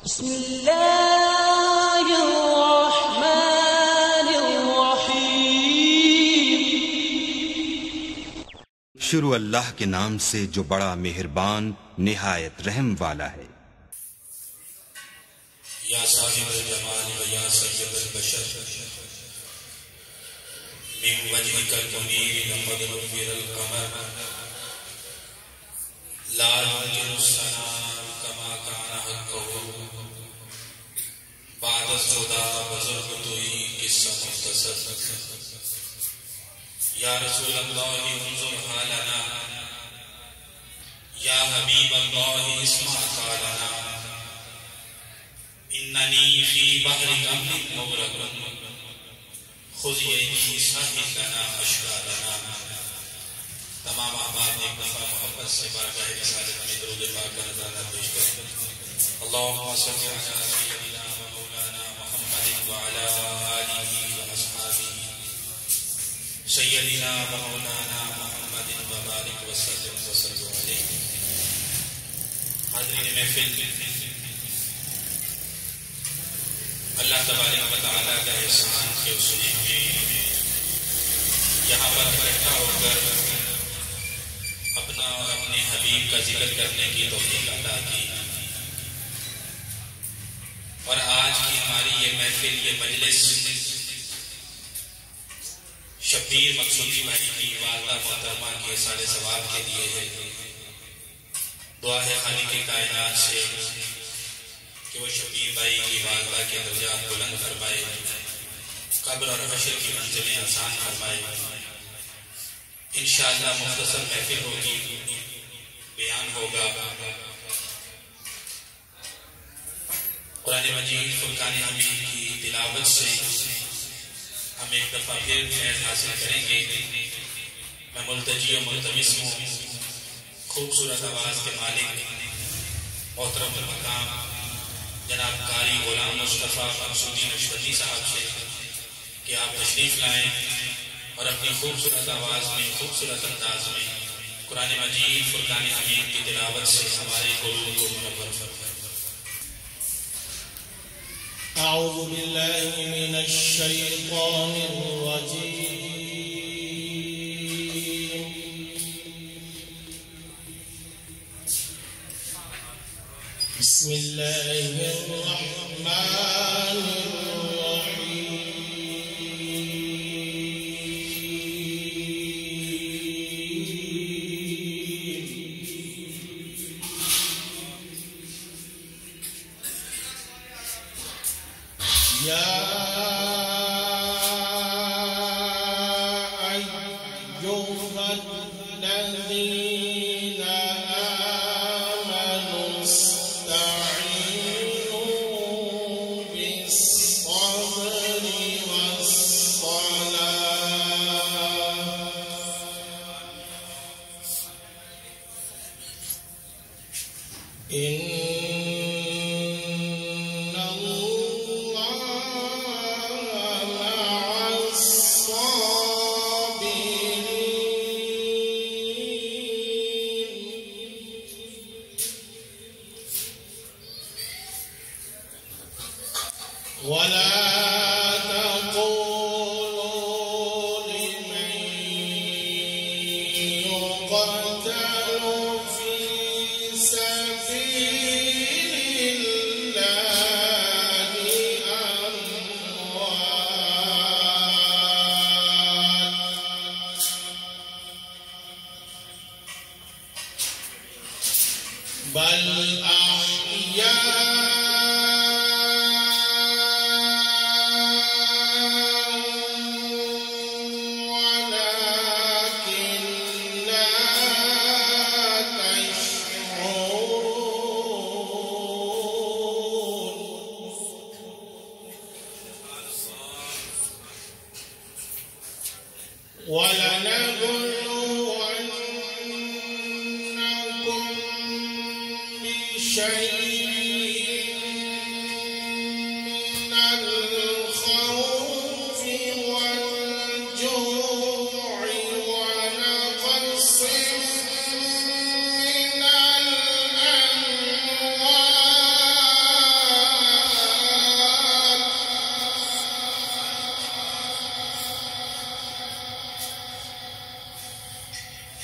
بسم اللہ الرحمن الرحیم۔ شروع اللہ کے نام سے جو بڑا مہربان نہایت رحم والا ہے۔ یا صاحب الجمال و یا سید البشر من وجهك المنير لقد نور القمر لا يمكن الثناء كما كان حقه بعد الهدى بزرگ توئی قصہ مختصر۔ یا رسول اللہ انظر حالنا یا حبیب اللہ اسمع قالنا اننی فی بحر غم مغرق خذ یدی ساحل لنا اشکالنا۔ تمام احباب نے ایک دفعہ محبت سے بارگاہ رسالت میں درود پاک کا نذرانہ پیش کریں۔ اللہم صل علی سیدنا و مولانا محمد وعلی آلہ واصحابہ سیدنا و مولانا محمد وبارک وسلم وصلوا علیہ۔ حاضرین محفل، اللہ تبارک و تعالیٰ کا احسان کہ اس نے ہمیں یہاں پر اکٹھا ہو کر اپنا اور اپنے حبیب کا ذکر کرنے کی توفیق عطا کی، اور آج کی ہماری یہ محفل، یہ مجلس شبیر مقصودی بھائی کی والدہ محترمہ کے سارے ثواب کے لیے ہے۔ دعا ہے خالق کائنات سے کہ وہ شبیر بھائی کی والدہ کے درجات بلند فرمائے، قبر اور حشر کی منزلیں آسان فرمائے۔ انشاءاللہ مختصر محفل ہوگی، بیان ہوگا۔ قرآن مجید فرقان حمید کی تلاوت سے ہم ایک دفعہ پھر فیض حاصل کریں گے۔ میں ملتجی و ملتمس ہوں خوبصورت آواز کے مالک محترم المقام جناب قاری غلام مصطفیٰ مقصودی نشوتی صاحب سے کہ آپ تشریف لائیں اور اپنی خوبصورت آواز میں، خوبصورت انداز میں قرآن مجید فرقان حمید کی تلاوت سے ہمارے قلوب کو منور فرمائیں۔ اعوذ باللہ من الشیطان الرجیم، بسم اللہ الرحمن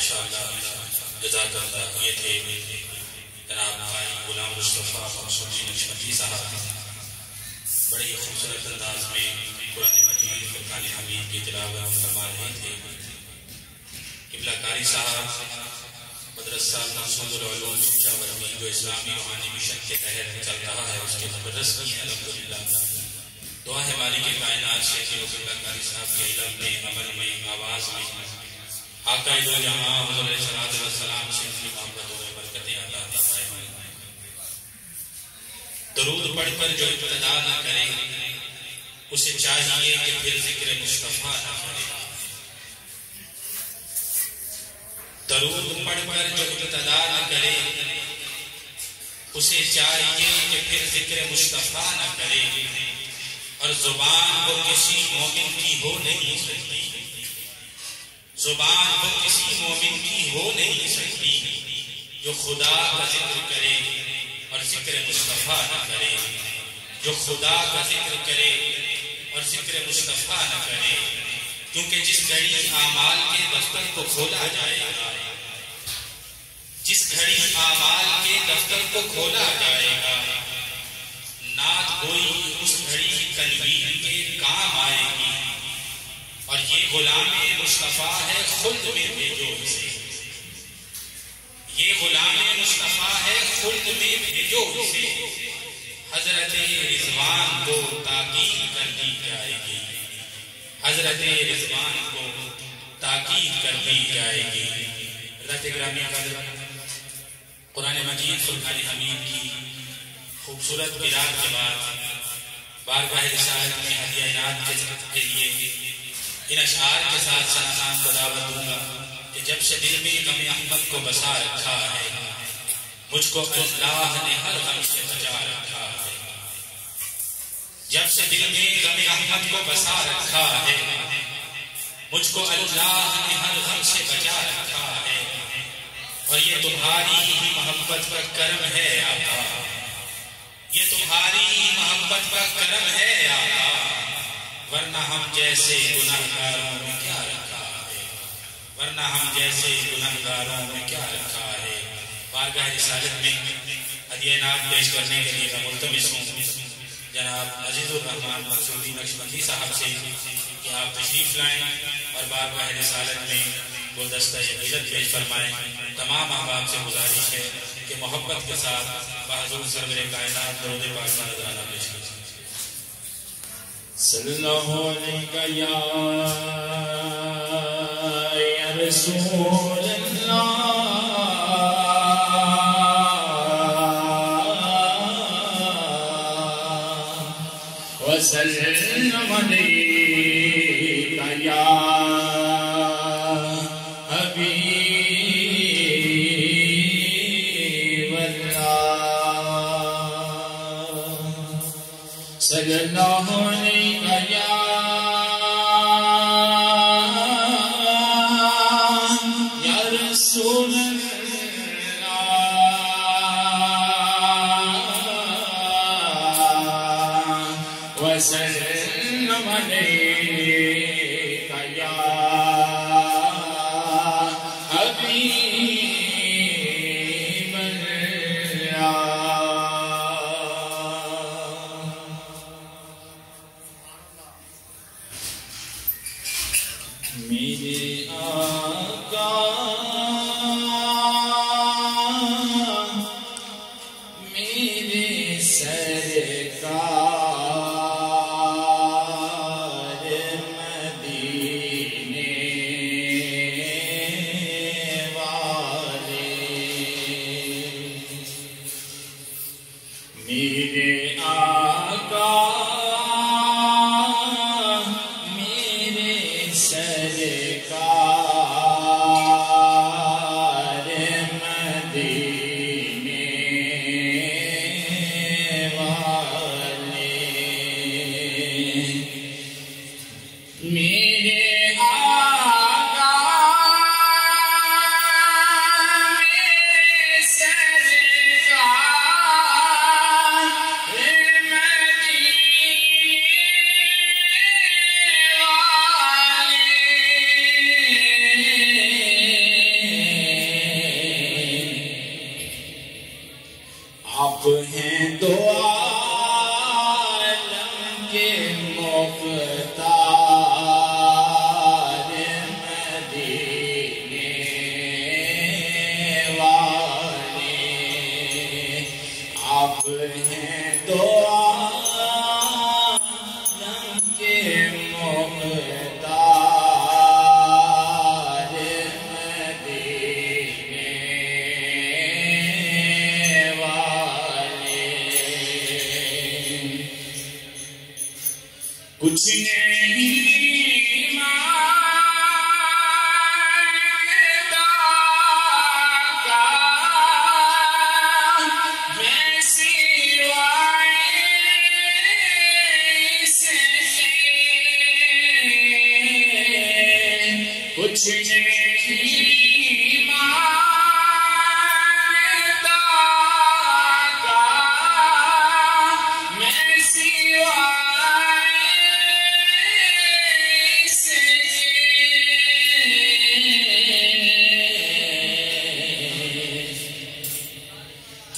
ماشاءاللہ جزاک اللہ. یہ تھے جناب بھائی غلام مصطفیٰ مقصودی نقشبندی صاحب. بڑے ہی خوبصورت انداز میں قرآن مجید فرقان حمید کی تلاوت فرما رہے تھے. قبلہ قاری صاحب مدرسہ منصور العلوم شیشہ ورمی جو اسلامی روحانی مشن کے تحت چل رہا ہے اس کے مدرس بھی ہیں الحمدللہ. دعا ہے مالک کائنات سے کہ وہ قبلہ قاری صاحب کے علم میں عمل میں آواز میں آقا دو جہاں حضور علیہ السلام سے اپنی محبتوں میں برکتیں عطا فرمائے. درود پڑھ کر جو ابتدا نہ کرے اسے چاہیے کہ پھر ذکر مصطفیٰ نہ کرے. درود پڑھ کر جو ابتدا نہ کرے اسے چاہیے کہ پھر ذکر مصطفیٰ نہ کرے. اور زبان وہ کسی مومن کی ہو نہیں سکتی, زبان وہ کسی مومن کی ہو نہیں سکتی جو خدا کا ذکر کرے اور ذکر مصطفیٰ نہ کرے. جو خدا کا ذکر کرے اور ذکر مصطفیٰ نہ کرے. کیونکہ جس گھڑی اعمال کے دفتر کو کھولا جائے گا, جس گھڑی اعمال کے دفتر کو کھولا جائے گا, نعت گوئی اس گھڑی تنویر کے کام آئے گی. اور یہ غلام مصطفیٰ ہے خلد میں بھیجو اسے, یہ غلام مصطفیٰ ہے خلد میں بھیجو اسے. حضرت رضوان کو تاکید کر دی جائے گی, حضرت رضوان کو تاکید کر دی جائے گی. حضرت گرامی قدر قرآن مجید فرقان حمید کی خوبصورت قرات کے بعد بارگاہ رسالت میں ہدیہ عنایت کے لیے ان اشعار کے ساتھ سنان کو دعوت دوں گا کہ جب سے دل میں غم احمد کو بسا رکھا ہے مجھ کو اللہ نے ہر غم سے بچا رکھا ہے. جب سے دل میں غم احمد کو بسا رکھا ہے مجھ کو اللہ نے ہر غم سے بچا رکھا ہے. اور یہ تمہاری ہی محبت کا کرم ہے آقا, یہ تمہاری ہی محبت کا کرم ہے آقا, ورنہ ہم جیسے گناہگاروں میں کیا رکھا ہے, ورنہ ہم جیسے گناہگاروں میں کیا رکھا ہے. بارگاہ رسالت میں ہدیہ عنایت پیش کرنے کے لیے میں ملتمس ہوں جناب عزیز الرحمان مقصودی نقشبندی صاحب سے کہ آپ تشریف لائیں اور بارگاہ رسالت میں گلدستہ عزت پیش فرمائیں. تمام احباب سے گزارش ہے کہ محبت کے ساتھ بحضور سرور کائنات درود پاک کا نذرانہ پیش کریں. صلی اللہ علیہ یا رسول اللہ وسلم علیہ یا حبیب اللہ صلی اللہ علیہ یا رسول اللہ وسلم علیہ یا حبیب اللہ. میرے آقا میرے سرکار مدینے والے, میرے آقا میرے سرکار کچھ نہیں مانتا کا میں سوائے اس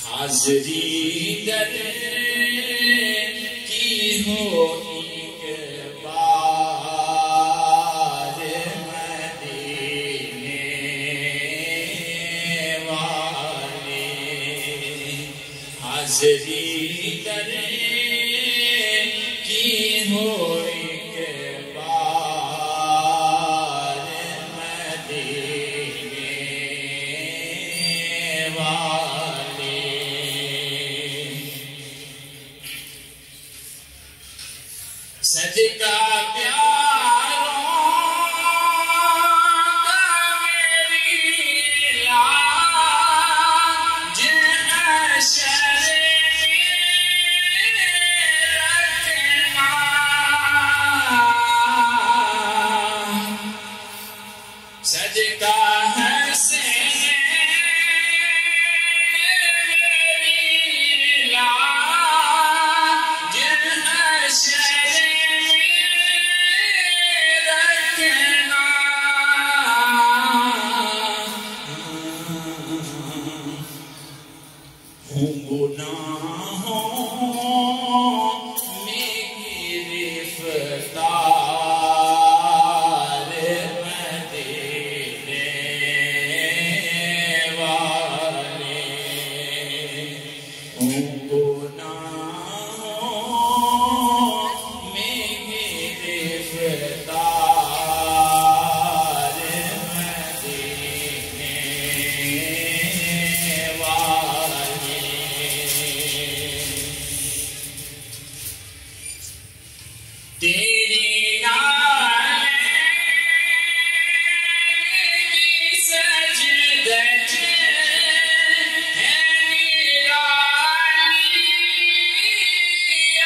حاضری در کی ہو ایک بار مدینے والے حاضری در کی ہو ایک بار مدینے والے صدقہ پیاروں کا میری لاج حشر میں رکھنا صدقہ حسین میری لاج حشر گناہوں میں گرفتار مدینے والے گناہوں میں گرفتار مدینے والے تیری نالین کی سجدت ہے نرالی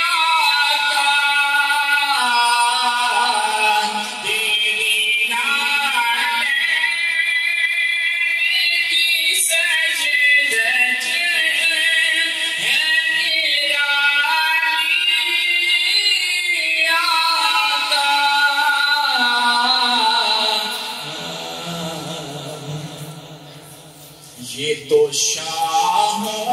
آقا تیری نالین کی سجدت ہے نرالی آقا یہ تو شاہوں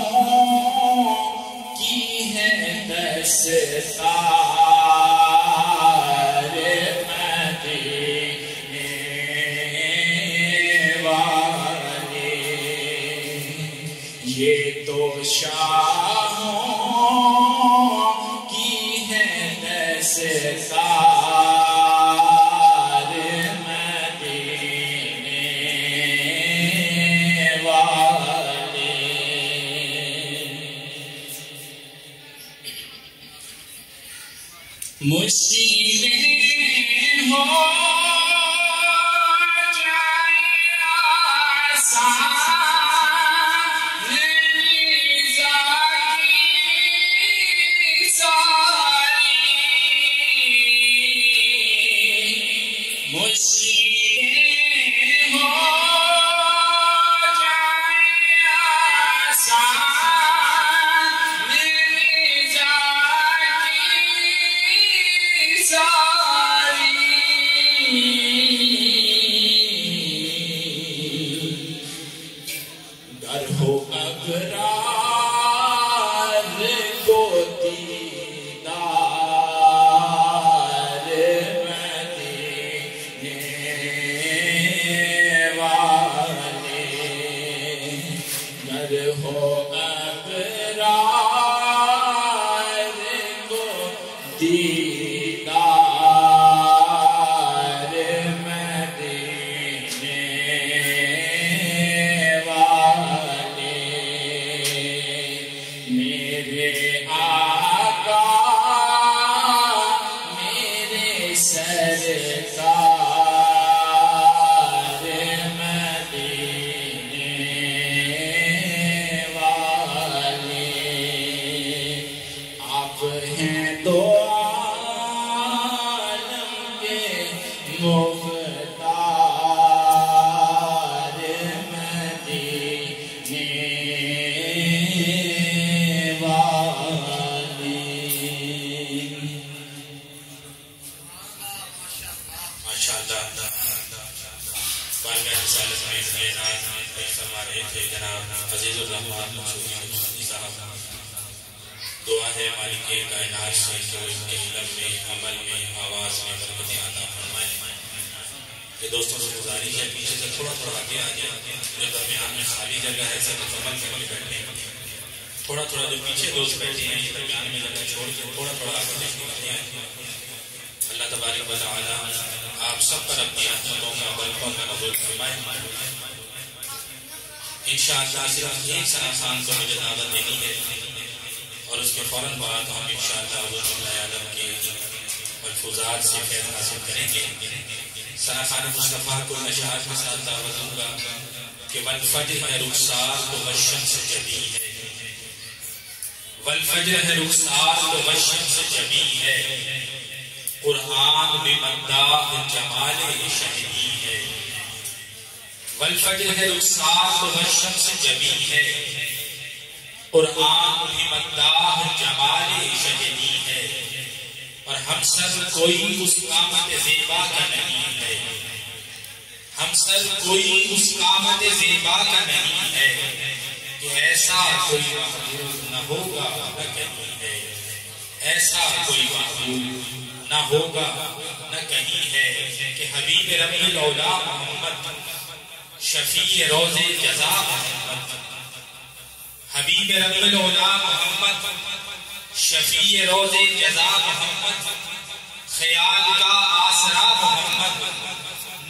کی ہے دستار مدینے والے یہ تو شاہوں کی ہے دستار مدینے والے مشکلیں ہو جائیں آسان نیزہ کی ساری مشکلیں ہو جائیں آسان نیزہ کی ساری بارگاہ رسالت میں اعلان فرما رہے تھے جناب عزیز الرحمان منصوری صاحب. دعا ہے مالک کائنات سے جو ان کے علم میں، عمل میں، آواز میں برکتیں عطا فرمائے. کہ دوستوں سے گزارش ہے پیچھے سے تھوڑا تھوڑا آگے آ جائے، جو درمیان میں خالی جگہ ہے سب مکمل کر کے بیٹھے ہیں. تھوڑا تھوڑا جو پیچھے دوست بیٹھے ہیں یہ درمیان میں جگہ چھوڑ کے تھوڑا تھوڑا آگے دیکھتے ہیں. اللہ تبارک و تعالی آپ سب پر اپنی رحمتوں کا برکتوں کا نزول فرمائے. انشاءاللہ صرف ایک سنا خان کو مجھے دعوت دینی ہے اور اس کے فوراً بعد ہم انشاءاللہ حضور اللہ عالم کے ملفوظات سے فیض حاصل کریں گے. سنا خان مصطفیٰ کو نشاط کے ساتھ دعوت دوں گا کہ والفجر ہے رخسار تو والشمس جبی ہے، والفجر ہے رخسار تو والشمس جبی ہے، قرآن میں مداح جمال شہدی ہے. والفجر ہے رخسار تو والشمس جبی ہے، قرآن بھی مداح جمال شہدی ہے. اور ہم سب کوئی اس قامت زیبا کا نہیں ہے، ہم سب کوئی اس قامت زیبا کا نہیں ہے کہ ایسا کوئی محبوب نہ ہوگا نہ کہیں ہے، ایسا کوئی محبوب نہ ہوگا نہ کہیں ہے کہ حبیب رب الاولیاء محمد شفیع روز جزا محمد، حبیب رب الاولیاء محمد شفیع روز جزا محمد، خیال کا آسرا محمد،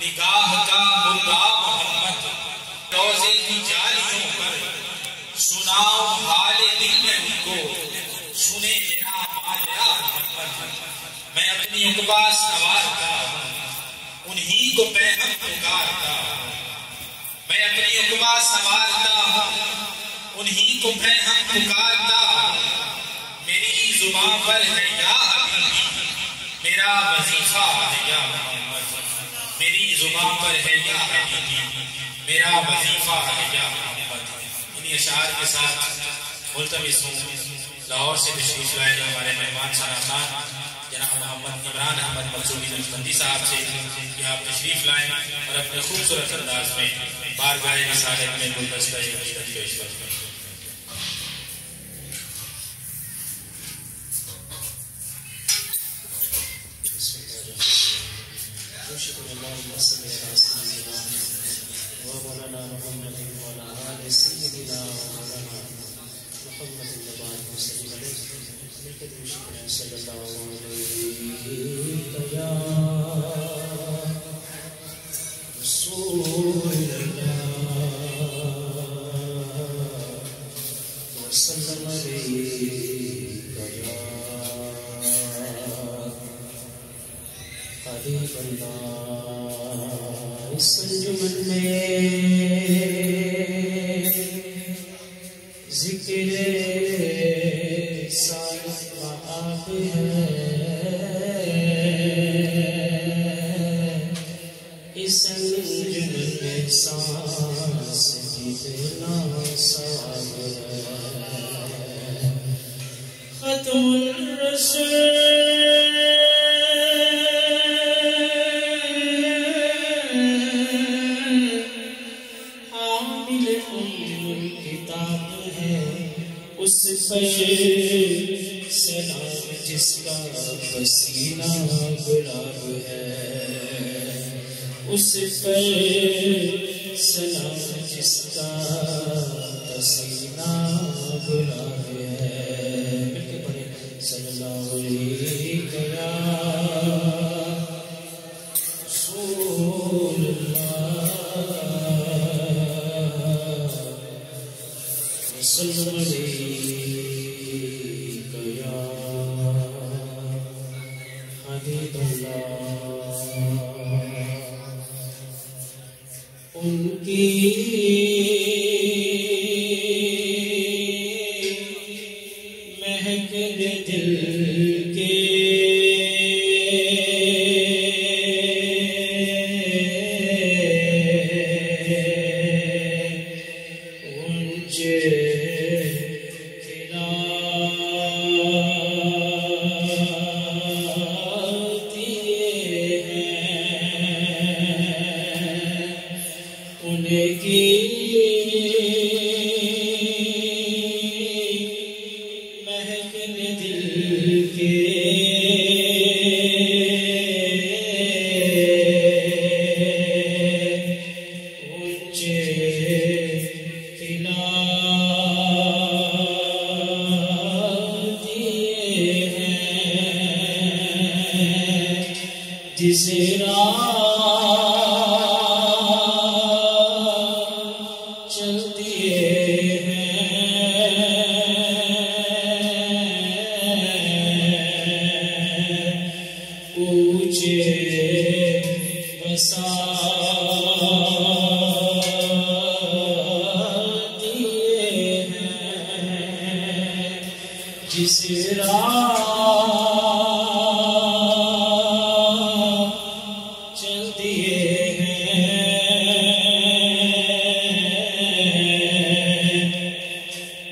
نگاہ کا مرغا محمد. روزے کی جالیوں پر سناؤ حال دل میں ان کو، سنے میرا ماجرا محمد. میں اپنی عقبہ سوارتا ہوں انہی کو پیغام پکارتا ہوں، میں اپنی عقبہ سوارتا ہوں انہی کو پیغام پکارتا ہوں. میری زبان پر ہے یا حبیبی میرا وظیفہ ہے یا محمد، میری زبان پر ہے یا حبیبی میرا وظیفہ ہے یا محمد. انہی اشعار کے ساتھ ملتمس ہوں لاہور سے تشریف لائے ہمارے مہمان ثنا خان جناب محمد عمران احمد منصوری نقشبندی صاحب سے کہ آپ تشریف لائیں اور اپنے خوبصورت انداز میں بارگاہ رسالت میں گلدستہ عقیدت پیش کریں. شکر اللہم صلی علی سیدنا و مولانا محمد وعلی آل سیدنا و مولانا محمد النبات صلی اللہ علیہ وسلم. شکر صلی اللہ علیہ یا رسول اللہ وسلم علیہ یا حبیب اللہ. اس انجمن میں ذکر سالس آپ ہے، اس انجمن میں سانس جتنا ثواب ہے. ختم الرسول اس پر سلام جس کا پسینہ گلاب ہے، اس پر سلام جس کا پسینہ گلاب ہے. مل کے پڑھیں صلی اللہ علیہ یا رسول اللہ صلی اللہ علیہ یا حبیب اللہ. ان کی مہک دل کے کی مہکن دل کے اونچے قلعہ دیے ہیں جس راہ جس راہ چل دیے ہیں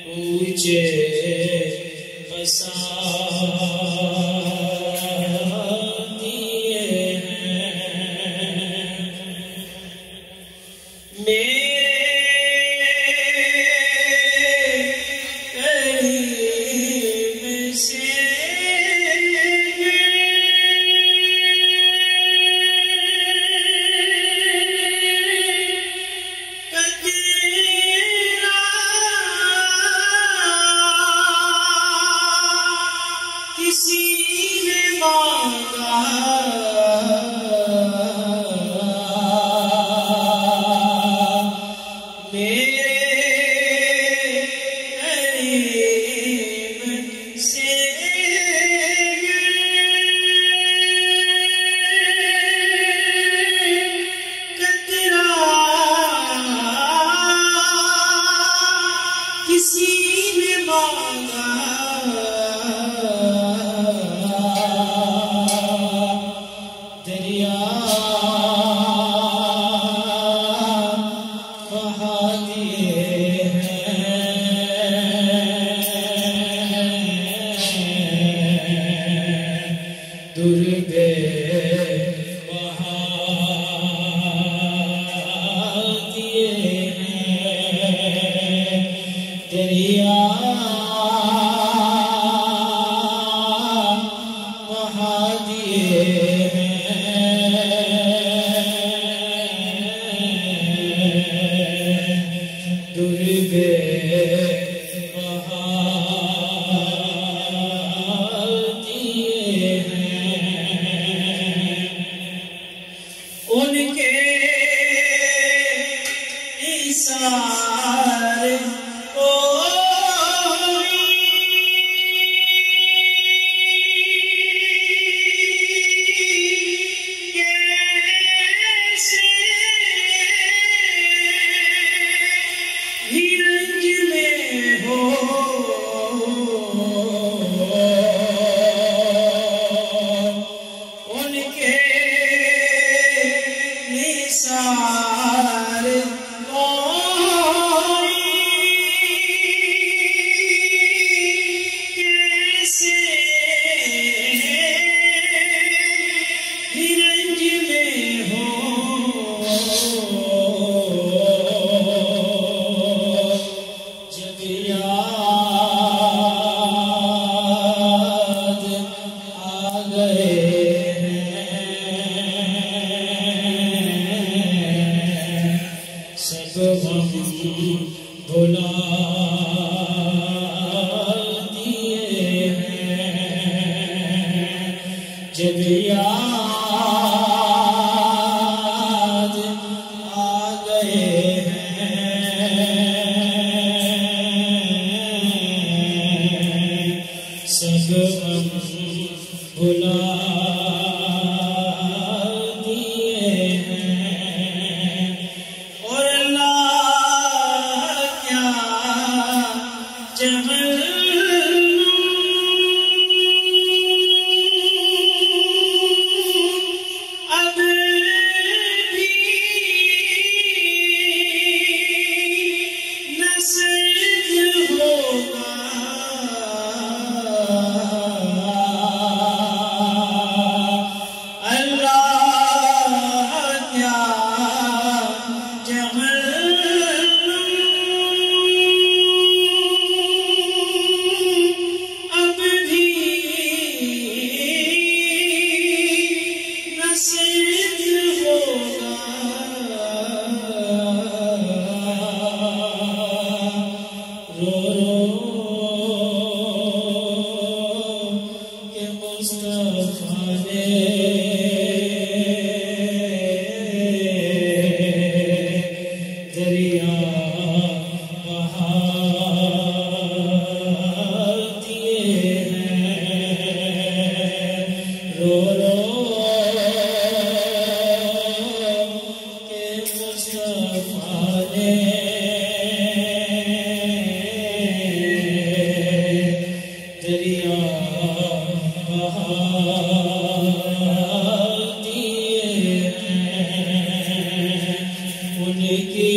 اونچے بسا دیے ہیں مصطفیٰ نے دریا بہا دیے ہیں ان کی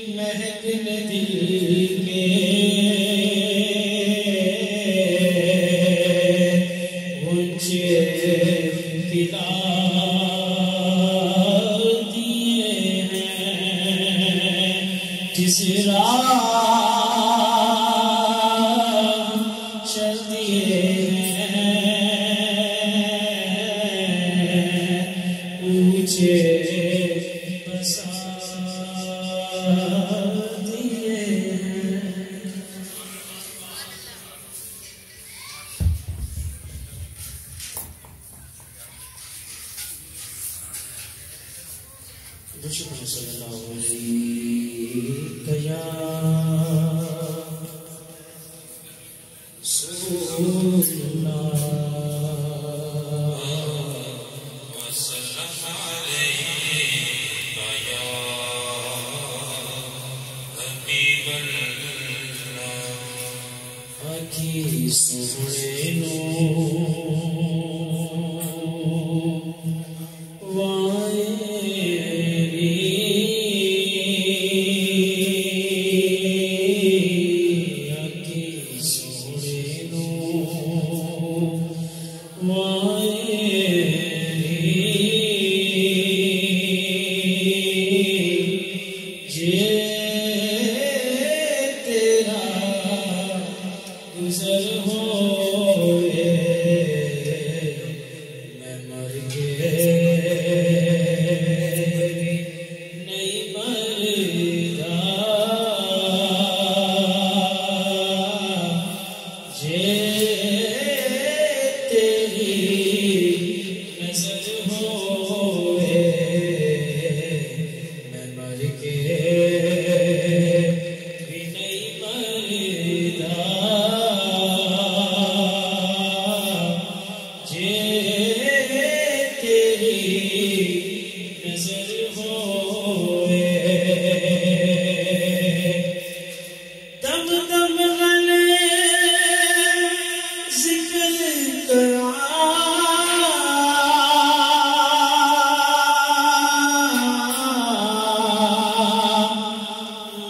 محفل دل کے اونچے پلا دیے ہیں جس راہ چل دیے ہیں اونچے بسا دیے ہیں رسول صلی اللہ علیہ یا رسول اللہ وسلم عليك يا حبيب الله آکھی سونے نو گزر ہوئے میں مر گئی نہیں مردا جے تیری نظر ہوئے میں مر گئی نہیں مردا دم دم غلے ذکر کرا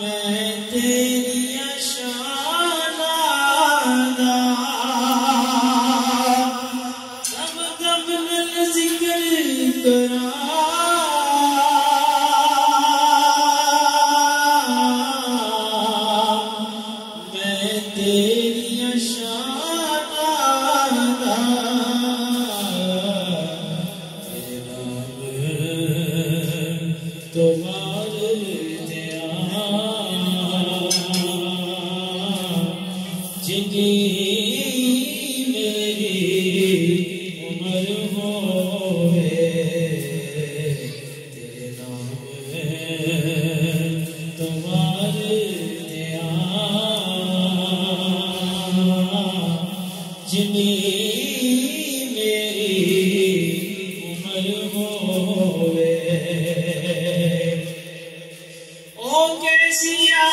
میں تیری شان دا دم دم غلے ذکر کرا تیری شان دا تیرے نام تو مار دیا جنی میری عمر ہوئے تیرے نام تو مار دیا جنی میری عمر ہوئے او کیسیا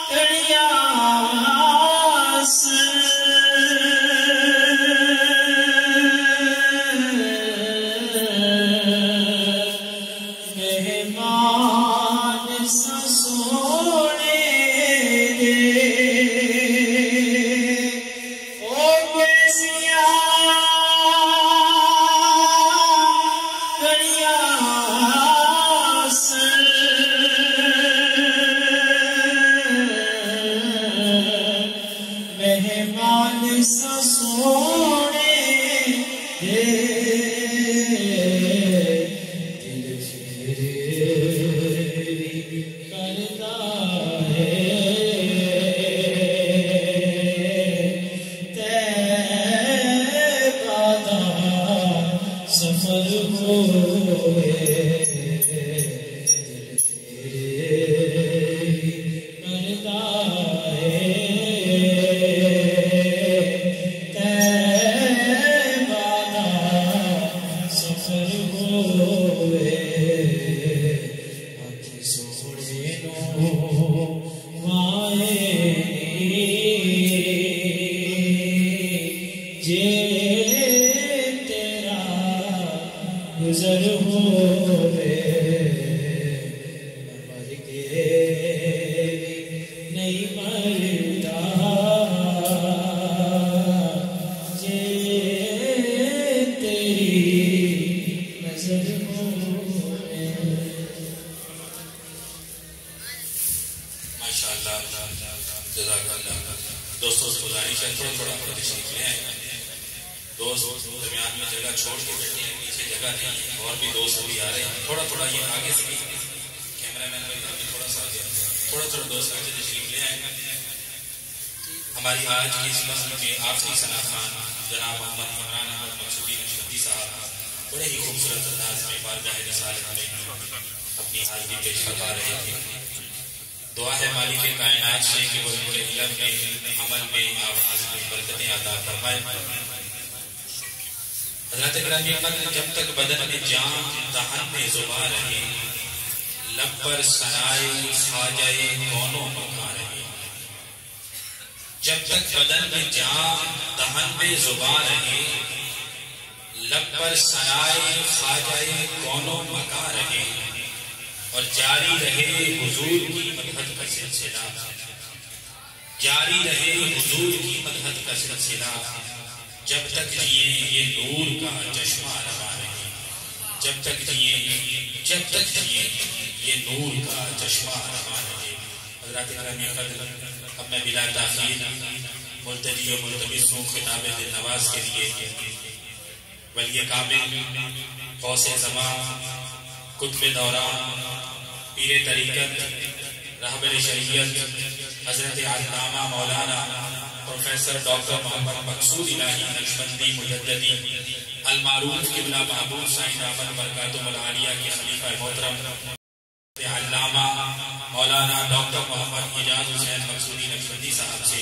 کڑیاں سن مہمان سا سونے دے مہمان سا سونے دے دل پھیری کرتا ہے طیبہ دا سفر ہوئے کرتا ہے گزر ہوئے مر کے نہیں مرتا جے تیری نظر ہوئے. ماشاءاللہ جزاک اللہ. دوستوں سے گزارش ہے تھوڑا تھوڑا تشریف لے آئے. دوست درمیان میں جگہ چھوڑ کے بیٹھے ہیں, پیچھے جگہ نہیں, اور بھی دوست بھی آ رہے ہیں. تھوڑا تھوڑا یہ آگے سے کیمرہ مین بھائی تھوڑا سا آگے, تھوڑا تھوڑا دوست آگے تشریف لے آئے. ہماری آج کی اس نسل کے آخری ثناخوان جناب محمد عمران احمد مقصودی نقشبندی صاحب بڑے ہی خوبصورت انداز میں بارگاہ رسالت میں اپنی حاضری پیش فرما رہے تھے. دعا ہے مالک کائنات سے کہ وہ پورے علم میں, عمل میں, آواز میں برکتیں عطا فرمائے. حضرت گرامی قدر جب تک بدن میں جان دہن میں زباں رہے, لب پر ثنائے خواجہ کونوں مقام رہے. جب تک بدن میں جان دہن میں زباں رہے, لب پر ثنائے خواجہ کونوں مقام رہے, اور جاری رہے حضور کی مدحت کا سلسلہ, جاری رہے حضور کی مدحت کا سلسلہ. جب تک جیے یہ نور کا چشمہ روا رہے, جب تک جیے یہ نور کا چشمہ روا رہے. حضرات گرامی قدر اب میں بلا تاخیر ملتجی و ملتمس ہوں خطاب دل نواز کے لیے ولی کامل غوث زمان قطب دوران پیر طریقت رہبر شریعت حضرت علامہ مولانا پروفیسر ڈاکٹر محمد مقصود الہی نقشبندی مجددی المعروف قبلہ محبوب سائن احمد برکاتہ العالیہ کے خلیفہ محترم علامہ مولانا ڈاکٹر محمد اعجاز حسین مقصودی نقشبندی صاحب سے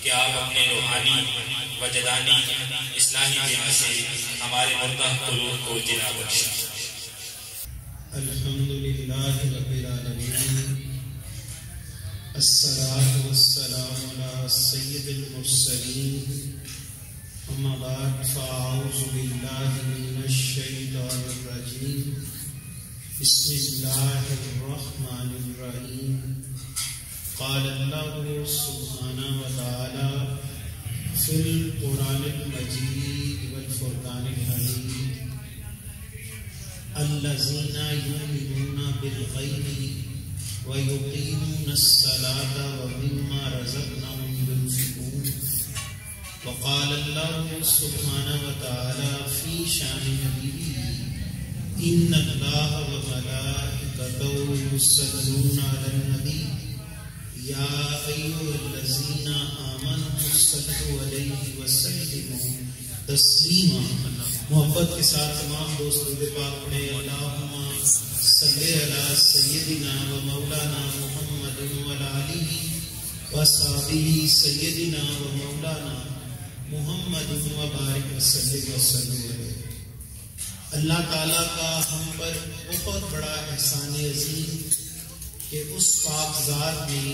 کہ آپ اپنے روحانی وجدانی اصلاحی بیان سے ہمارے مردہ قلوب کو جلا بخشیں. الحمدللہ رب العالمین, الصلاة والسلام على سید المرسلین, اما بعد فاعوذ باللہ من الشیطان الرجیم, بسم اللہ الرحمن الرحیم. قال اللہ سبحانہ وتعالی فی القرآن المجید والفرقان الحمید, الذین یؤمنون بالغیب وَيُقِيمُونَ الصَّلَاةَ وَمِمَّا رَزَقْنَاهُمْ يُنْفِقُونَ. وقال اللہ سبحانہ وتعالی فی شان نبیہ ان اللہ وملائکتہ یصلون علی النبی یا ایھا الذین آمنوا صلوا علیہ وسلموا تسلیما. محبت کے ساتھ تمام دوست درود پاک پڑھیں. اللہم صلی علی سیدنا و مولانا محمد وعلی آلہ وصحبہ سیدنا و مولانا محمد وبارک وسلم علیہ. اللہ تعالیٰ کا ہم پر بہت بڑا احسان عظیم کہ اس پاک ذات نے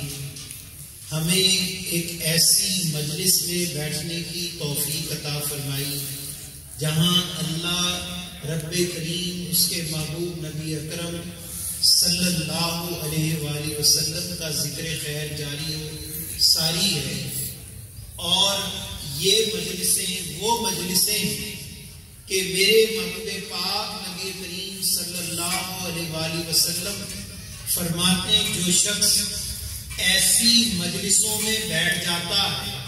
ہمیں ایک ایسی مجلس میں بیٹھنے کی توفیق عطا فرمائی جہاں اللہ رب کریم اس کے محبوب نبی اکرم صلی اللہ علیہ وآلہ وسلم کا ذکر خیر جاری ہو ساری ہے. اور یہ مجلسیں وہ مجلسیں ہیں کہ میرے محبوب پاک نبی کریم صلی اللہ علیہ وآلہ وسلم فرماتے ہیں جو شخص ایسی مجلسوں میں بیٹھ جاتا ہے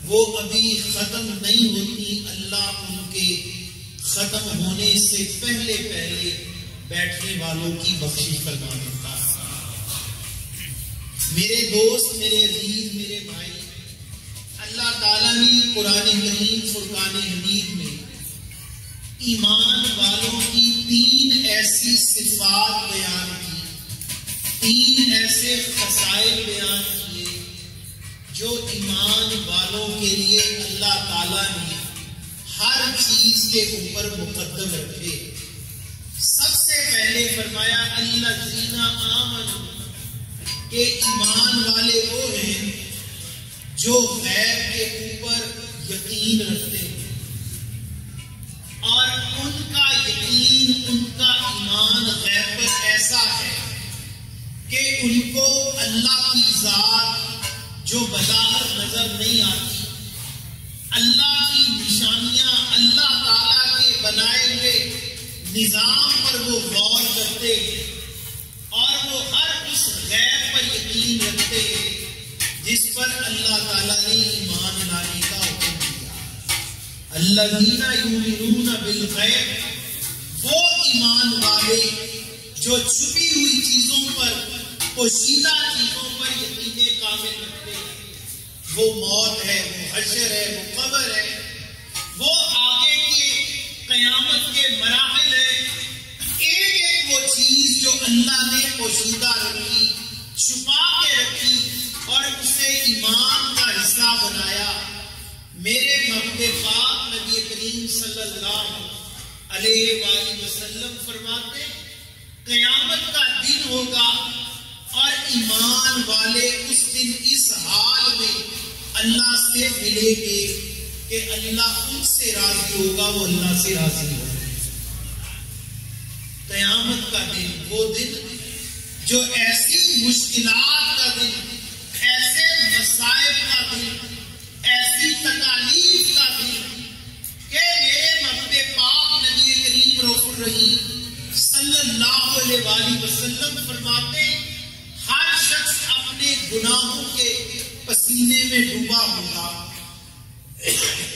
وہ ابھی ختم نہیں ہوتی, اللہ ان کے ختم ہونے سے پہلے بیٹھنے والوں کی بخشش فرما دیتا ہے. میرے دوست, میرے عزیز, میرے بھائی, اللہ تعالیٰ نے قرآن کریم فرقان حمید میں ایمان والوں کی 3 ایسی صفات بیان کی, 3 ایسے خصائل بیان کیے جو ایمان والوں کے لیے اللہ تعالیٰ نے ہر چیز کے اوپر مقدم رکھے. سب سے پہلے فرمایا الذین آمنوا, کہ ایمان والے وہ ہیں جو غیب کے اوپر یقین رکھتے ہیں, اور ان کا یقین کہ ان کو اللہ کی ذات جو بظاہر نظر نہیں آتی، اللہ کی نشانیاں، اللہ تعالیٰ کے بنائے ہوئے نظام پر وہ غور کرتے ہیں اور وہ ہر اس غیب پر یقین رکھتے ہیں جس پر اللہ تعالیٰ نے ایمان لانے کا حکم دیا۔ الذین یؤمنون بالغیب، وہ ایمان والے جو چھپی ہوئی چیزوں پر، پوشیدہ چیزوں پر یقین کامل رکھتے ہیں۔ وہ موت ہے، وہ حشر ہے، وہ قبر ہے، وہ آگے کے قیامت کے مراحل ہے، ایک ایک وہ چیز جو اللہ نے پوشیدہ رکھی، چھپا کے رکھی اور اسے ایمان کا حصہ بنایا۔ میرے محبوب پاک نبی کریم صلی اللہ علیہ وآلہ وسلم فرماتے قیامت کا دن ہوگا اور ایمان والے اس دن اس حال میں اللہ سے ملیں گے کہ اللہ ان سے راضی ہوگا، وہ اللہ سے راضی ہوگا۔ قیامت کا دن وہ دن جو ایسی مشکلات کا دن، ایسے مصائب کا دن، ایسی تکالیف کا دن کہ میرے محبوب پاک نبی کریم رؤوف الرحیم صلی اللہ علیہ وآلہ وسلم فرماتے ہر شخص اپنے گناہوں کے پسینے میں ڈوبا ہوگا،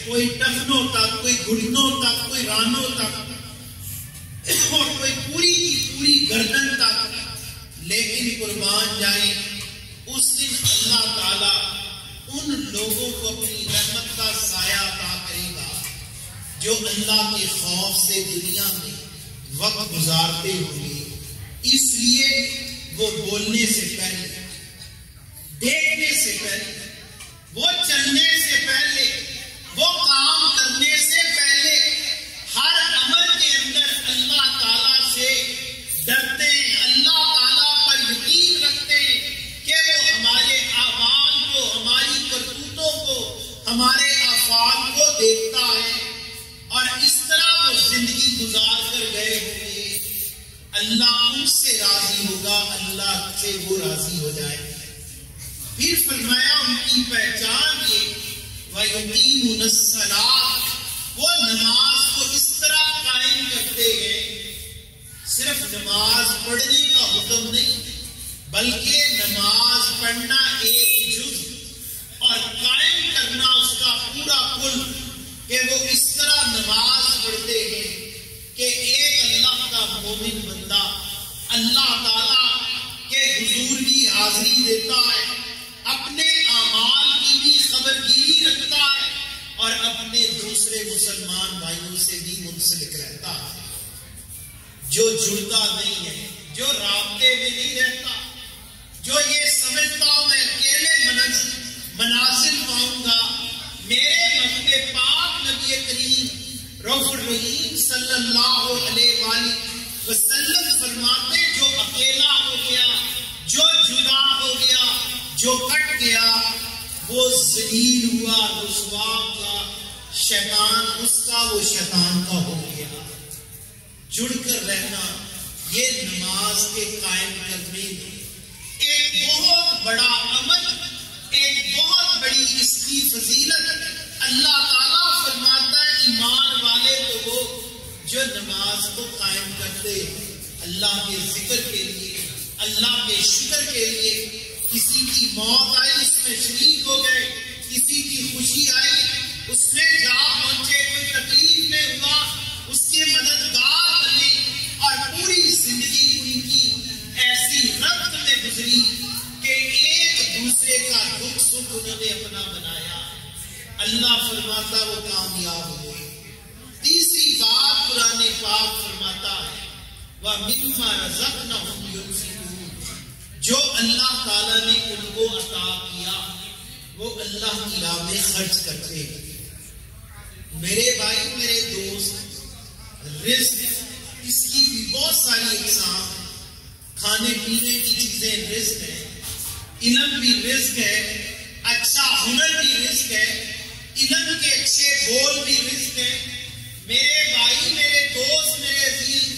کوئی ٹخنوں تک، کوئی گھٹنوں تک، کوئی رانوں تک، اور کوئی پوری کی پوری گردن تک، لیکن قربان جائیں اس دن اللہ تعالیٰ ان لوگوں کو اپنی رحمت کا سایہ عطا کرے گا جو اللہ کے خوف سے دنیا میں وقت گزارتے ہوئے، اس لیے وہ بولنے سے پہلے، دیکھنے سے پہلے، وہ چلنے سے پہلے، وہ کام کرنے سے پہلے ہر عمل کے اندر اللہ تعالیٰ سے ڈرتے ہیں، اللہ تعالیٰ پر یقین رکھتے ہیں کہ وہ ہمارے اعمال کو، ہماری کرتوتوں کو، ہمارے افعال کو دیکھتا ہے، اور اس طرح وہ زندگی گزار کر گئے ہوں گے۔ اللہ ان سے راضی ہوگا، اللہ سے وہ راضی ہو جائے۔ پھر فرمایا ان کی پہچان یہ وَيُقِيمُونَ الصَّلَاةَ، وہ نماز کو اس طرح قائم کرتے ہیں، صرف نماز پڑھنے کا حکم نہیں بلکہ نماز پڑھنا ایک جز اور قائم کرنا اس کا پورا کل، کہ وہ اس طرح نماز پڑھتے ہیں کہ ایک اللہ کا مومن بندہ اللہ تعالیٰ کے حضور کی حاضری دیتا ہے، اپنے اعمال کی بھی خبر گیری رکھتا ہے اور اپنے دوسرے مسلمان بھائیوں سے بھی منسلک رہتا ہے، جو جڑتا نہیں ہے، جو رابطے میں نہیں رہتا، جو یہ سمجھتا ہوں میں اکیلے منازل پاؤں گا۔ میرے محبوب پاک نبی کریم رؤوف الرحیم صلی اللہ علیہ وآلہ وسلم فرماتے جو اکیلا ہو گیا، جو جدا ہو گیا، جو کٹ گیا، وہ ذلیل ہوا، رسوا ہوا، شیطان اس کا، وہ شیطان کا ہو گیا۔ جڑ کر رہنا یہ نماز کے قائم کرنے میں ایک بہت بڑا عمل، ایک بہت بڑی اس کی فضیلت۔ اللہ تعالیٰ فرماتا ہے ایمان والے تو وہ جو نماز کو قائم کرتے اللہ کے ذکر کے لیے، اللہ کے شکر کے لیے۔ کسی کی موت آئی اس میں شریک ہو گئے، کسی کی خوشی آئی اس میں جا پہنچے، کوئی تکلیف میں ہوا اس کے مددگار بنے، اور پوری زندگی ان کی ایسی ربط میں گزری کہ ایک دوسرے کا دکھ سکھ انہوں نے اپنا بنایا۔ اللہ فرماتا وہ کامیاب ہوئے۔ تیسری بات قرآن پاک فرماتا ہے وَمِمَّا رَزَقْنَاهُمْ يُنْفِقُونَ، جو اللہ تعالیٰ نے ان کو عطا کیا وہ اللہ کی راہ میں خرچ کرتے ہیں۔ میرے بھائی، میرے دوست، رزق اس کی بھی بہت ساری اقسام ہیں، کھانے پینے کی چیزیں رزق ہے، علم بھی رزق ہے، اچھا ہنر بھی رزق ہے، علم کے اچھے بول بھی رزق ہے۔ میرے بھائی، میرے دوست، میرے عزیز،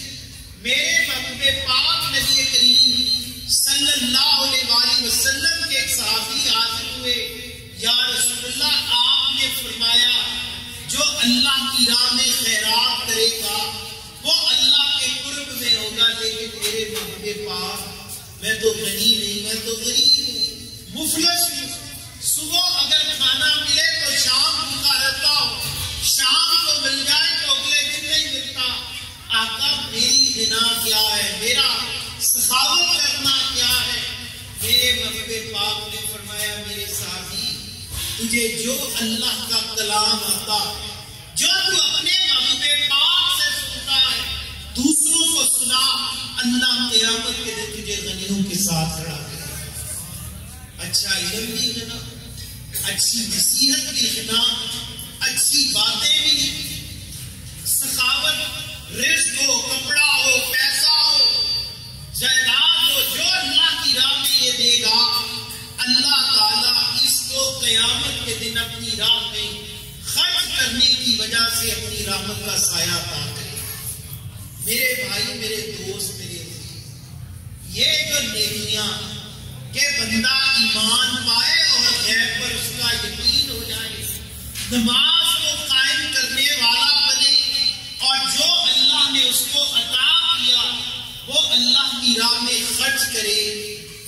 میرے محبوب پاک نبی کریم صلی اللہ میں تو غنی نہیں، میں تو غریب ہوں، مفلس ہوں، صبح اگر کھانا ملے تو شام بھوکا رہتا ہوں، شام کو مل جائے تو اگلے دن نہیں ملتا۔ آقا میری غنا کیا ہے، میرا سخاوت کرنا کیا ہے؟ میرے محبوب پاک نے فرمایا میرے ساتھی، تجھے جو اللہ کا کلام آتا ہے، جو تو اپنے محبوب پاک سے سنتا ہے، دوسروں کو سنا، اللہ قیامت کے دن تجھے غنیوں کے ساتھ کھڑا کرے گا۔ اچھا علم بھی غنا، اچھی نصیحت بھی غنا، اچھی باتیں بھی، سخاوت، رزق ہو، کپڑا ہو، پیسہ ہو، جائیداد ہو، جو اللہ کی راہ میں یہ دے گا، اللہ تعالیٰ اس کو قیامت کے دن اپنی راہ میں خرچ کرنے کی وجہ سے اپنی رحمت کا سایہ عطا کرے گا۔ میرے بھائی، میرے دوست، میرے عزیز، یہ جو نیکیاں کہ بندہ ایمان پائے اور غیب پر اس کا یقین ہو جائے، نماز کو قائم کرنے والا بنے، اور جو اللہ نے اس کو عطا کیا وہ اللہ کی راہ میں خرچ کرے،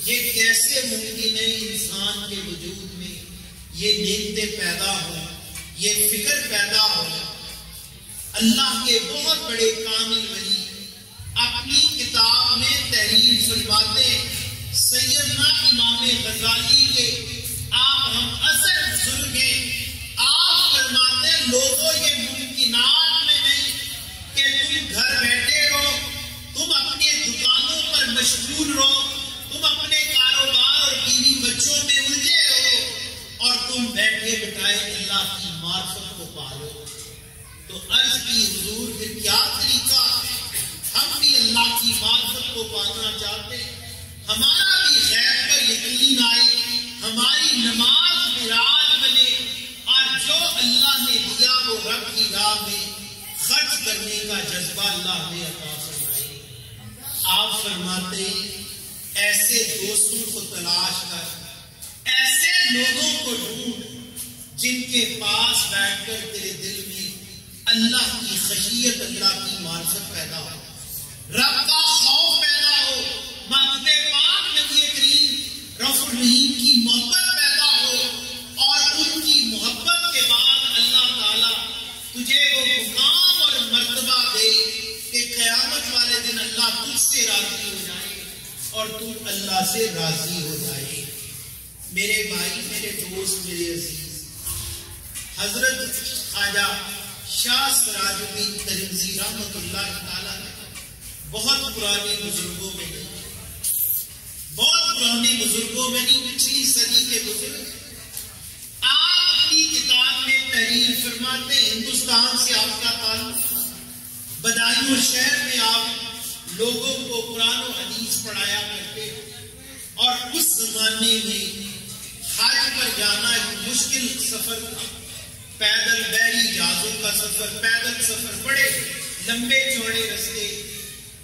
یہ کیسے ممکن ہے انسان کے وجود میں یہ نیکتیں پیدا ہو، یہ فکر پیدا ہو؟ اللہ کے بہت بڑے کامل ولی اپنی کتاب میں تحریر فرماتے ہیں، سیدنا امام غزالی کے آپ ہم اثر بزرگ ہیں، آپ فرماتے ہیں لوگوں یہ ممکنات میں نہیں کہ تم گھر بیٹھے رہو، تم اپنے دکانوں پر مشغول رہو، تم اپنے کاروبار اور بیوی بچوں میں الجھے رہو اور تم بیٹھے بٹھائے اللہ کی معرفت کو پالو۔ تو عرض کی حضور پھر کیا طریقہ؟ ہم بھی اللہ کی معرفت کو پانا چاہتے ہیں، ہمارا بھی غیب پر یقین آئے، ہماری نماز معراج بنے، اور جو اللہ نے دیا وہ رب کی راہ میں خرچ کرنے کا جذبہ اللہ نے عطا فرمائے۔ آپ فرماتے ایسے دوستوں کو تلاش کر، ایسے لوگوں کو ڈھونڈ جن کے پاس بیٹھ کر تیرے دل میں اللہ کی خشیت، اللہ کی معرفت پیدا ہو، رب کا خوف پیدا ہو، محبوب پاک نبی کریم رؤوف الرحیم کی محبت پیدا ہو، اور ان کی محبت کے بعد اللہ تعالیٰ تجھے وہ مقام اور مرتبہ دے کہ قیامت والے دن اللہ تجھ سے راضی ہو جائے اور تو اللہ سے راضی ہو جائے۔ میرے بھائی، میرے دوست، میرے عزیز، حضرت خواجہ شاہ سراج الدین ترمذی رحمۃ اللہ تعالیٰ نے بہت پرانے بزرگوں میں نہیں، بہت پرانے بزرگوں میں نہیں، پچھلی صدی کے بزرگ، آپ اپنی کتاب میں تحریر فرماتے ہیں، ہندوستان سے آپ کا تعلق، بدایوں شہر میں آپ لوگوں کو قرآن و حدیث پڑھایا کرتے، اور اس زمانے میں حج پر جانا ایک مشکل سفر تھا، پیدل بحری جہازوں کا سفر، پیدل سفر، بڑے لمبے چوڑے رستے۔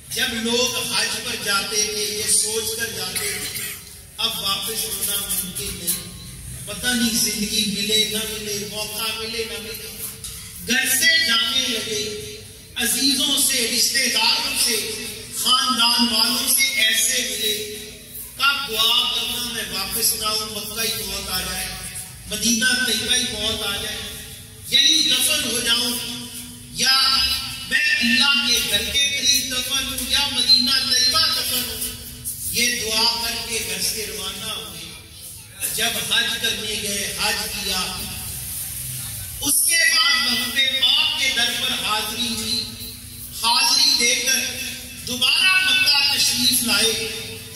جب لوگ حج پر جاتے تھے یہ سوچ کر جاتے تھے اب واپس ہونا ممکن نہیں، پتہ نہیں زندگی ملے نہ ملے، موقع ملے نہ ملے، گھر سے جانے لگے، عزیزوں سے، رشتہ داروں سے، خاندان والوں سے ایسے ملے، کب دعا کرنا میں واپس نہ ہوں، مکہ ہی موت آ جائے، مدینہ طیبہ ہی موت آ جائے، یہی دفن ہو جاؤں، یا میں اللہ کے گھر کے قریب دفن ہوں یا مدینہ طیبہ دفن ہوں۔ یہ دعا کر کے گھر سے روانہ ہوئے، جب حج کرنے گئے، حج کیا، اس کے بعد محبوب پاک کے در پر حاضری ہوئی، حاضری دے کر دوبارہ مکہ تشریف لائے،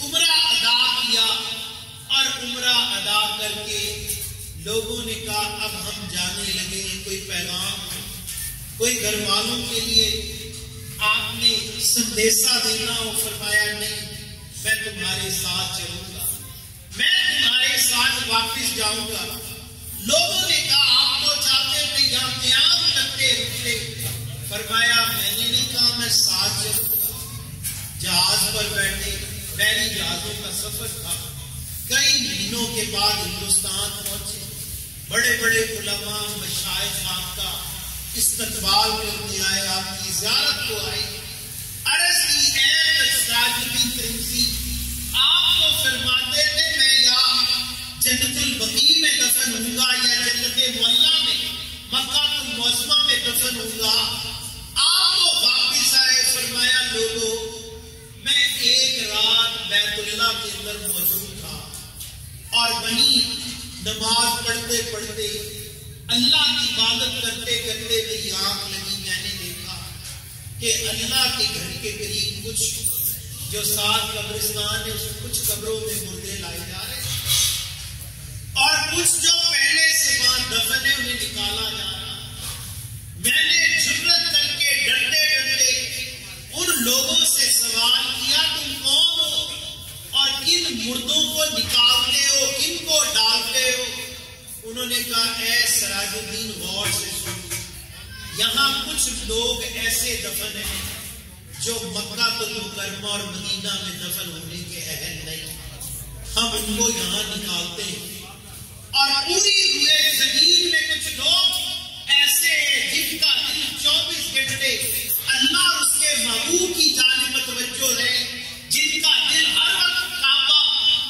عمرہ ادا کیا، اور عمرہ ادا کر کے لوگوں نے کہا اب ہم جانے لگے ہیں، کوئی پیغام، کوئی گھر والوں کے لیے آپ نے سندیسہ دینا ہو؟ فرمایا نہیں، میں تمہارے ساتھ چلوں گا، میں تمہارے ساتھ واپس جاؤں گا۔ لوگوں نے کہا آپ تو چاہتے تھے یہاں قیام کرتے رہتے، فرمایا میں نے نہیں کہا، میں ساتھ چلوں گا۔ جہاز پر بیٹھے، بحری جہازوں کا سفر تھا، کئی مہینوں کے بعد ہندوستان پہنچے، بڑے بڑے علماء مشائخ آپ کا استقبال کرنے آئے، آپ کی زیارت کو آئے، عرض کی اے سراج الدین ترمذی، آپ وہیں نماز پڑھتے پڑھتے اللہ کی عبادت کرتے کرتے میری آنکھ لگی، میں نے دیکھا کہ اللہ کے گھر کے قریب کچھ جو 7 قبرستان ہے، اس کچھ قبروں میں مردے لائے جا رہے ہیں اور کچھ جو پہلے سے وہاں دفن ہے انہیں نکالا جا رہا۔ میں نے جرأت کر کے ڈرتے ڈرتے ان لوگوں سے سوال کیا، تم کون ہو اور کن مردوں کو نکالتے ہو، کن کو ڈالتے ہو؟ انہوں نے کہا اے سراج الدین غور سے سن، یہاں کچھ لوگ ایسے دفن ہیں جو مکہ المکرمہ اور مدینہ میں دفن ہونے کے اہل نہیں، ہم ان کو یہاں نکالتے ہیں۔ اور پوری روئے زمین میں کچھ لوگ ایسے ہیں جن کا دل 24 گھنٹے اللہ اور اس کے محبوب کی جانب متوجہ ہے، جن کا دل ہر وقت کعبہ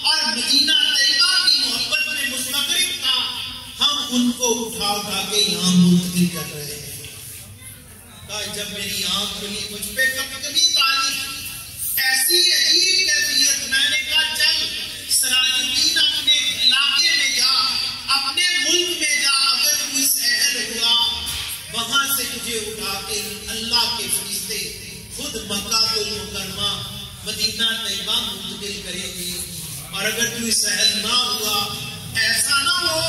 اور مدینہ طیبہ کی محبت میں مستغرق تھا، ہم ان کو اٹھا اٹھا کے یہاں منتقل کر رہے ہیں۔ جب میری آنکھ کھلی مجھ پہ کبھی تاریخ ایسی عجیب کیفیت، میں نے کہا چل سراج الدین اپنے علاقے میں جا، اپنے ملک میں جا، اگر تو اس اہل ہوا وہاں سے تجھے اٹھا کے اللہ کے فرشتے خود مکہ المکرمہ مدینہ طیبہ منتقل کریں گے، اور اگر تو اس اہل نہ ہوا ایسا نہ ہو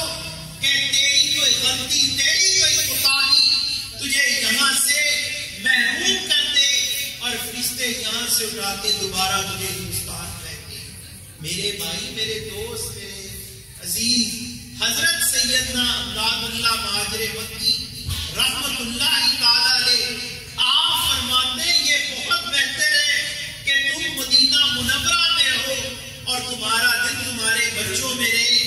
کہ تیری کوئی غلطی، تیری کوئی کوتاہی تجھے یہاں سے محروم کر دے اور فرشتے یہاں سے اٹھا کے دوبارہ تجھے ہندوستان پھینکے۔ میرے بھائی، میرے دوست، میرے عزیز، حضرت سیدنا امداد اللہ مہاجر مکی رحمت اللہ تعالیٰ علیہ آپ فرماتے ہیں یہ بہت بہتر ہے کہ تم مدینہ منورہ میں ہو اور تمہارا دل تمہارے بچوں میں رہے،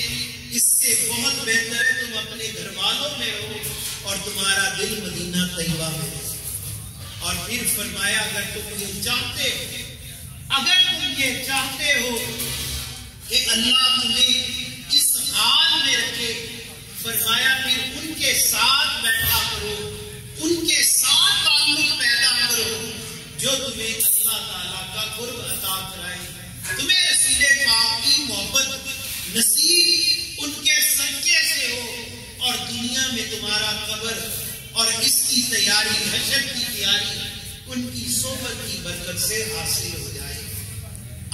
اس سے بہت بہتر ہے تم اپنے گھر والوں میں ہو اور تمہارا دل مدینہ طیبہ میں ہو۔ اور پھر فرمایا اگر تم یہ چاہتے ہو کہ اللہ تمہیں اس حال میں رکھے، فرمایا پھر ان کے ساتھ بیٹھا کرو، ان کے ساتھ تعلق پیدا کرو جو تمہیں اللہ تعالیٰ کا قرب عطا کرائے، تمہیں رسول پاک کی محبت نصیب ان کے صدقے سے ہو اور دنیا میں تمہارا قبر اور اس کی تیاری، حشر کی تیاری ان کی صحبت کی برکت سے حاصل ہو جائے۔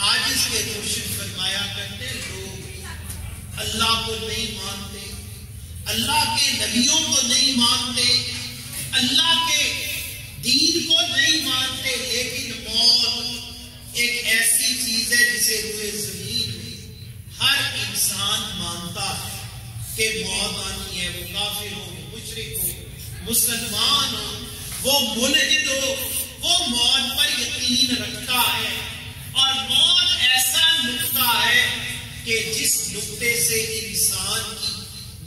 آج اس کے مرشد فرمایا کرتے لوگ اللہ کو نہیں مانتے، اللہ کے نبیوں کو نہیں مانتے، اللہ کے دین کو نہیں مانتے، لیکن موت ایک ایسی چیز ہے جسے روئے زمین میں ہر انسان مانتا ہے کہ موت آنی ہے، وہ کافر ہو، وہ مشرک ہو، مسلمان ہو، وہ ملحد ہو، وہ موت پر یقین رکھتا ہے۔ اور موت ایسا نقطہ ہے کہ جس نقطے سے انسان کی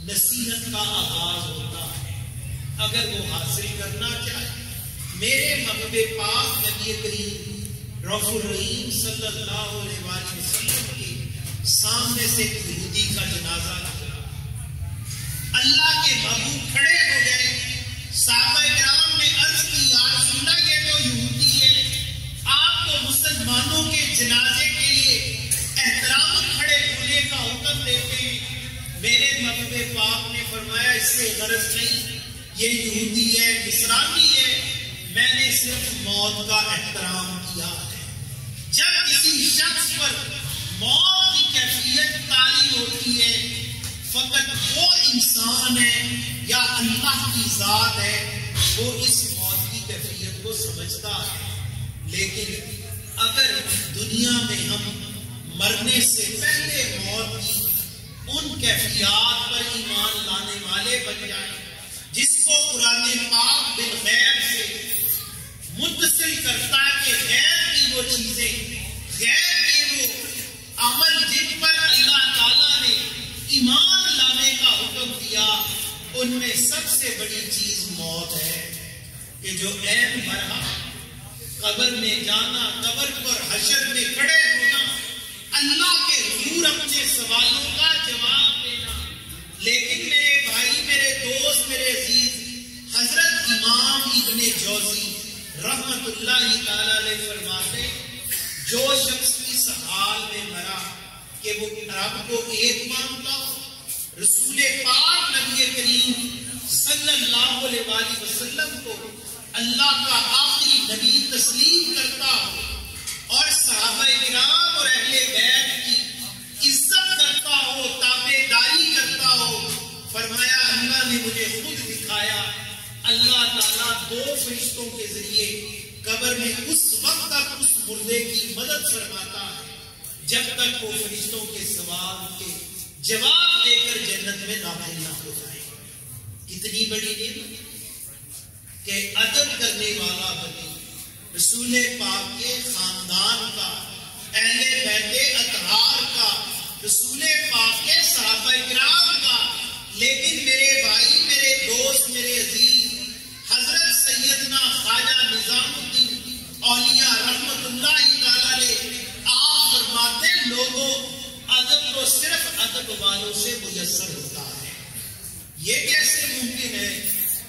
نصیحت کا آغاز ہوتا ہے، اگر وہ حاصل کرنا چاہے۔ میرے محبوب پاک نبی کریم رؤوف الرحیم صلی اللہ علیہ وآلہ وسلم کے سامنے سے یہودی کا جنازہ نکلا، اللہ کے محبوب کھڑے ہو گئے، صحابہ کرام نے عرض کی یا رسول اللہ یہ تو یہودی ہے، آپ تو مسلمانوں کے جنازے کے لیے احترام کھڑے ہونے کا حکم دیتے ہیں۔ میرے محبوب پاک نے فرمایا اس سے غرض نہیں، یہ یہودی ہے، نصرانی ہے، میں نے صرف موت کا احترام کیا ہے۔ جب کسی شخص پر موت کی کیفیت طاری ہوتی ہے، فقط وہ انسان ہے یا اللہ کی ذات ہے وہ اس موت کی کیفیت کو سمجھتا ہے۔ لیکن اگر دنیا میں ہم مرنے سے پہلے موت کی ان کیفیات پر ایمان لانے والے بن جائیں جس کو قرآن پاک بالغیب سے متصل کرتا ہے کہ غیب کی وہ چیزیں، غیب کے وہ عمل جن پر اللہ تعالیٰ نے ایمان لانے کا حکم دیا، ان میں سب سے بڑی چیز موت ہے کہ جو عین مرحا قبر میں جانا، قبر پر حشر میں کھڑے ہونا، اللہ کے حضور اپنے سوالوں کا جواب دینا۔ لیکن میرے بھائی، میرے دوست، میرے عزیز، حضرت امام ابن جوزی رحمت اللہ تعالی علیہ فرماتے جو شخص اس حال میں مرا کہ وہ رب کو ایک مانتا ہو، رسول پاک نبی کریم صلی اللہ علیہ وآلہ وسلم کو اللہ کا آخری نبی تسلیم کرتا ہو، اور صحابہ کرام اور اہل بیت کی عزت کرتا ہو، تابع داری کرتا ہو۔ فرمایا اللہ نے مجھے خود دکھایا، اللہ تعالیٰ 2 فرشتوں کے ذریعے قبر میں اس وقت تک اس مردے کی مدد فرماتا ہے جب تک وہ فرشتوں کے سوال کے جواب دے کر جنت میں داخل نہ ہو جائے۔ کتنی بڑی نعمت کہ ادب کرنے والا بنی، رسول پاک کے خاندان کا، اہل بیت اطہار کا، رسول پاک کے صحابہ کرام کا۔ لیکن میرے بھائی، میرے دوست، میرے عزیز، حضرت سیدنا خواجہ نظام الدین اولیاء رحمت اللہ تعالی علیہ آپ فرماتے لوگوں ادب تو صرف ادب والوں سے میسر ہوتا ہے۔ یہ کیسے ممکن ہے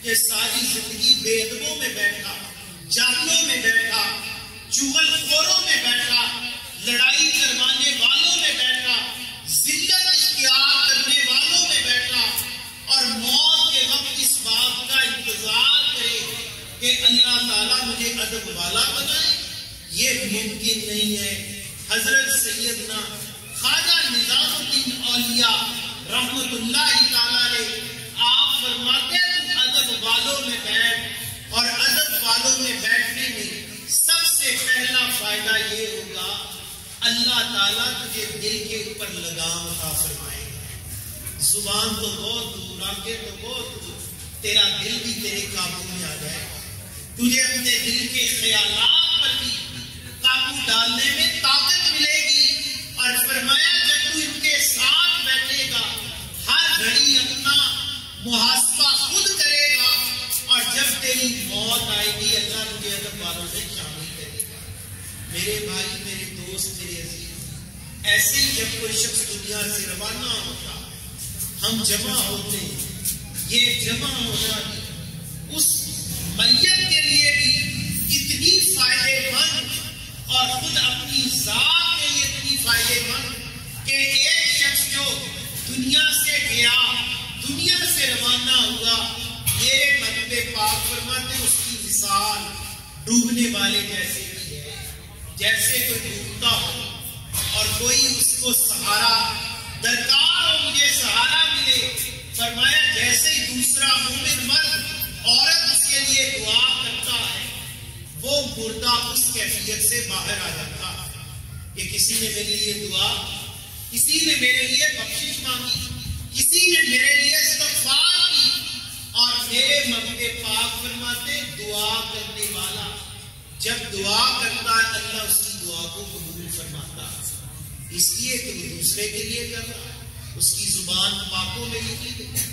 کہ ساری زندگی بے ادبوں میں بیٹھا، جاہلوں میں بیٹھا، چغل خوروں میں بیٹھا، لڑائی کروانے والوں میں بیٹھا، ذلت اختیار کرنے والوں میں بیٹھا، اور موت کے وقت اس بات کا انتظار کرے کہ اللہ تعالیٰ مجھے ادب والا بنائے؟ یہ ممکن نہیں ہے۔ حضرت سیدنا خواجہ نظام الدین اولیاء رحمت اللہ تعالیٰ علیہ آپ فرماتے تم ادب والوں میں بیٹھ، اور ادب والوں میں بیٹھنے میں سب سے پہلا فائدہ یہ ہوگا اللہ تعالیٰ تجھے دل کے اوپر لگام عطا فرمائے گا۔ زبان تو بہت دور، آنکھیں تو بہت دور، تیرا دل بھی تیرے قابو میں آ جائے گا۔ تجھے اپنے دل کے خیالات پر بھی قابو ڈالنے میں طاقت ملے گی، اور فرمایا جب تو ان کے ساتھ بیٹھے گا ہر گھڑی اپنا محاسبہ خود کرے گا، اور جب تیری موت آئے گی اللہ تجھے ادب والوں سے شامل کرے گا۔ میرے بھائی، میرے دوست، میرے عزیز، ایسے ہی جب کوئی شخص دنیا سے روانہ ہوتا ہم جمع ہوتے ہیں، یہ جمع ہونا اس میت کے لیے بھی اتنی فائدے مند اور خود اپنی ذات کے لیے اتنی فائدے مند کہ ایک شخص جو دنیا سے گیا، دنیا سے روانہ ہوا، میرے مطلب پاک فرماتے اس کی مثال ڈوبنے والے جیسے ہی ہے۔ جیسے کوئی ڈوبتا ہو اور کوئی اس کو سہارا درکار ہو، مجھے سہارا ملے، فرمایا جیسے ہی دوسرا مومن مرد عورت اس کے لیے دعا کرتا ہے، وہ مردہ اس کیفیت سے باہر آ جاتا ہے کہ کسی نے میرے لیے دعا، کسی نے میرے لیے بخشش مانگی، کسی نے میرے لیے استغفار کی، اور میرے مطلب پاک فرماتے دعا کرنے والا جب دعا کرتا ہے اللہ اس کی دعا کو قبول فرماتا ہے، اس لیے کہ وہ دوسرے کے لیے کر رہا ہے، اس کی زبان پاکوں میں لکھی گئی،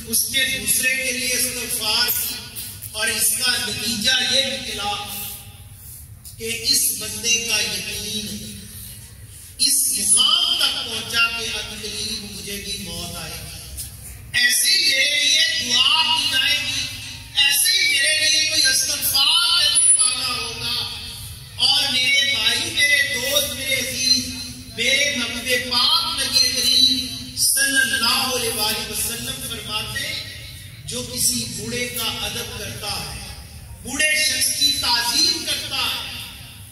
اس نے دوسرے کے لیے استغفار کی، اور اس کا نتیجہ یہ نکلا کہ اس بندے کا یقین اس مقام تک پہنچا کہ قریب مجھے بھی موت آئے گی، ایسے ہی میرے لیے دعا کی جائے گی، ایسے ہی میرے لیے کوئی استغفار کرنے والا ہوگا، اور میرے بھائی، میرے دوست، میرے عزیز، میرے محبوب پاک نبی کریم صلی اللہ علیہ وآلہ وسلم فرماتے جو کسی بوڑھے کا ادب کرتا ہے، بوڑھے شخص کی تعظیم کرتا ہے،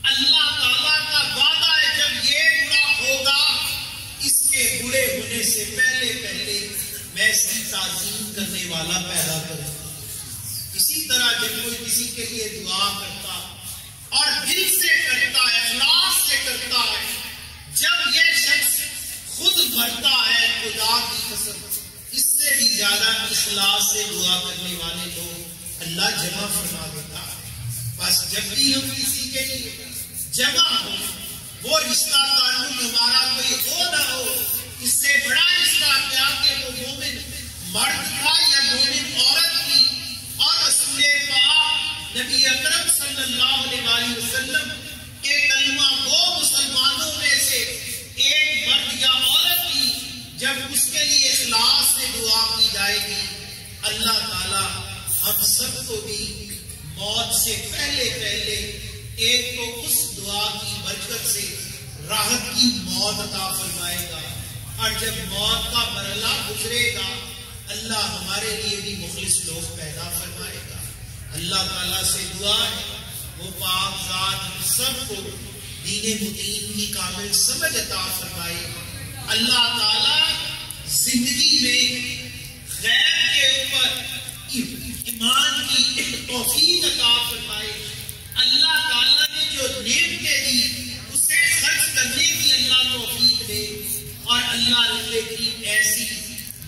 اللہ تعالیٰ کا وعدہ ہے جب یہ بوڑھا ہوگا اس کے بوڑھے ہونے سے پہلے میں اس کی تعظیم کرنے والا پیدا کروں گا۔ اسی طرح جب کوئی کسی کے لیے دعا کرتا اور دل سے کرتا ہے، اخلاص سے کرتا ہے، جب یہ شخص خود مرتا ہے خدا کی قسم اس سے بھی زیادہ اخلاص سے دعا کرنے والے لوگ اللہ جمع فرما دیتا ہے۔ بس جب بھی ہم کسی کے لیے جمع ہو، وہ رشتہ تعلق ہمارا کوئی ہو نہ ہو، اس سے بڑا رشتہ کیا کہ وہ مومن مرد تھا یا مومن عورت تھی، اور رسول پاک نبی اکرم صلی اللہ علیہ وسلم کے کلمہ گو مسلمانوں میں سے ایک مرد یا عورت تھی، جب اس کے لیے اخلاص سے دعا کی جائے گی اللہ تعالی ہم سب کو بھی موت سے پہلے ایک تو اس دعا کی برکت سے راحت کی موت عطا فرمائے گا، اور جب موت کا مرحلہ گزرے گا اللہ ہمارے لیے بھی مخلص لوگ پیدا فرمائے گا۔ اللہ تعالیٰ سے دعا ہے وہ پاک ذات ہم سب کو دین متین کی کامل سمجھ عطا فرمائے۔ اللہ تعالیٰ زندگی میں غیب کے اوپر ایمان کی توفیق عطا فرمائے۔ اللہ تعالیٰ نے جو نعمتیں دی اسے خرچ کرنے کی اللہ توفیق دے، اور اللہ رب کریم ایسی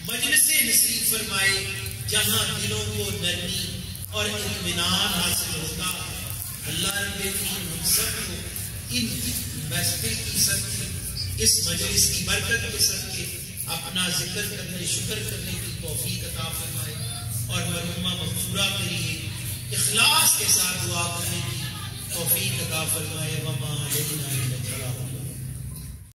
مجلسیں نصیب فرمائے جہاں دلوں کو نرمی اور اطمینان حاصل ہوگا۔ اللہ رب کریم ہم سب کو ان محفل کی صدقے اس مجلس کی برکت کے صدقے اپنا ذکر کرنے شکر کرنے کی توفیق عطا فرمائے، اور مرحومہ مغفورہ کے لیے اخلاص کے ساتھ دعا کرنے کی توفیق عطا فرمائے۔ وما علینا